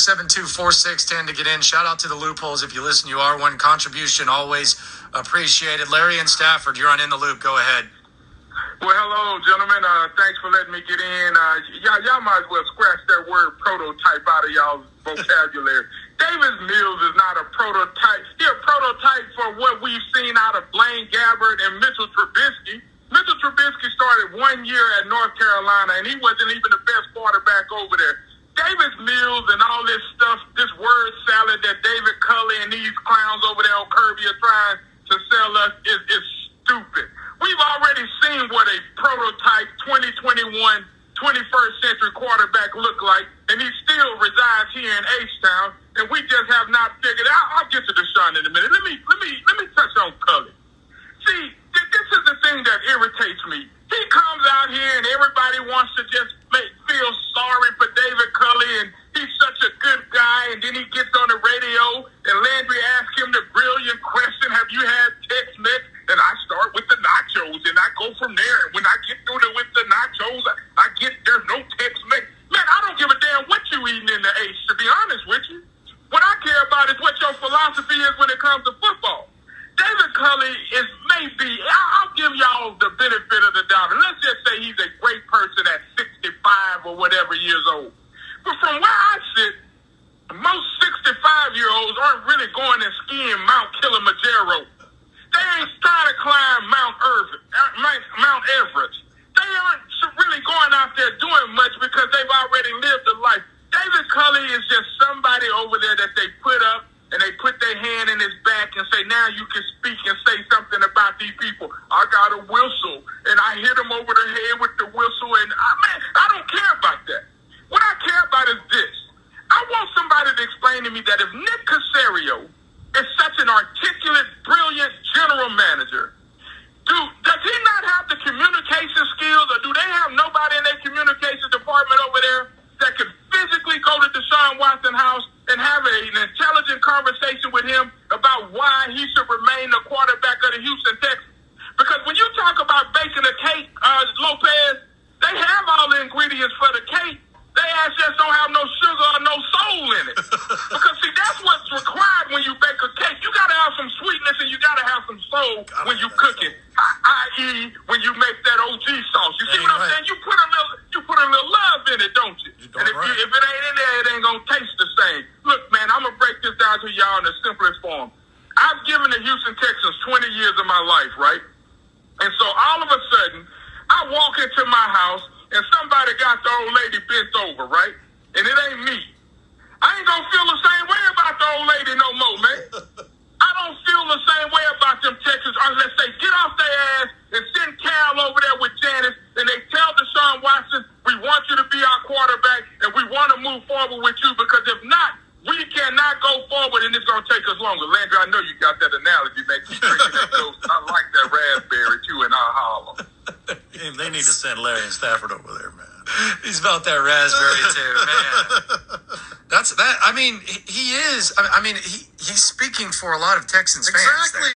724610 to get in. Shout out to the Loopholes. If you listen, you are one. Contribution always appreciated. Larry-N-Stafford, you're on In the Loop. Go ahead. Well, hello, gentlemen. Thanks for letting me get in. Y'all might as well scratch that word prototype out of y'all's vocabulary. Davis Mills is not a prototype. He's a prototype for what we've seen out of Blaine Gabbert and Mitchell Trubisky. Mitchell Trubisky started 1 year at North Carolina, and he wasn't even the best quarterback over there. Davis Mills and all this stuff, this word salad that David Culley and these clowns over there on Kirby are trying to sell us is stupid. We've already seen what a prototype 2021, 21st century quarterback look like, and he still resides here in H-Town, and we just have not figured out. I'll get to Deshaun in a minute. Let me touch on Culley. See, this is the thing that irritates me. He comes out here and everybody wants to just feel sorry for David Culley, and he's such a good guy, and then he gets on the radio, and Landry asks him the brilliant question, have you had Tex-Mex? And I start with the nachos, and I go from there. And when I get through with the nachos, I get there's no Tex-Mex. Man, I don't give a damn what you eating in the H, to be honest with you. What I care about is what your philosophy is when it comes to football. David Culley is maybe, I'll give y'all the benefit of the doubt, and let's just say he's a great person at 65 or whatever years old. But from where I sit, most 65-year-olds aren't really going and skiing Mount Kilimanjaro. They ain't trying to climb Mount Everest. They aren't really going out there doing much because they've already lived a life. David Culley is just somebody over there that they put up and they put their hand in his back and say, now you can speak and say something about these people. I got a whistle, and I hit him over the head with the whistle, and I don't care about that. What I care about is this. I want somebody to explain to me that if Nick Caserio is such an articulate, brilliant general manager, does he not have the communication skills, or do they have nobody in their communication department over there that could physically go to Deshaun Watson's house and have an intelligent conversation with him about why he should remain the quarterback of the Houston Texans? Because when you talk about baking a cake, Lopez, they have all the ingredients for the cake. They just don't have no sugar or no soul in it. Because, see, that's what's required when you bake a cake. You got to have some sweetness and you got to have some soul when you cook it, i.e. when you make that OG sauce. You see what I'm saying? You put a little love in it, don't you? And if it ain't in there, it ain't going to taste the same. Look, man, I'm going to break this down to y'all in the simplest form. I've given the Houston Texans 20 years of my life, right? And so all of a sudden, I walk into my house, and somebody got the old lady bent over, right? And it ain't me. I ain't gonna feel the same way about the old lady no more, man. I don't feel the same way about them Texans unless they get off their ass and send Cal over there with Janice, and they tell Deshaun Watson, we want you to be our quarterback, and we want to move forward with you, because if not, we cannot go forward, and it's going to take us longer. Landry, I know you got that analogy, man. Keep drinking that ghost. I like that raspberry, too, in our hollow. They need to send Larry-N-Stafford over there, man. He's about that raspberry, too, man. That's that. I mean, he is. I mean, he's speaking for a lot of Texans fans. Exactly.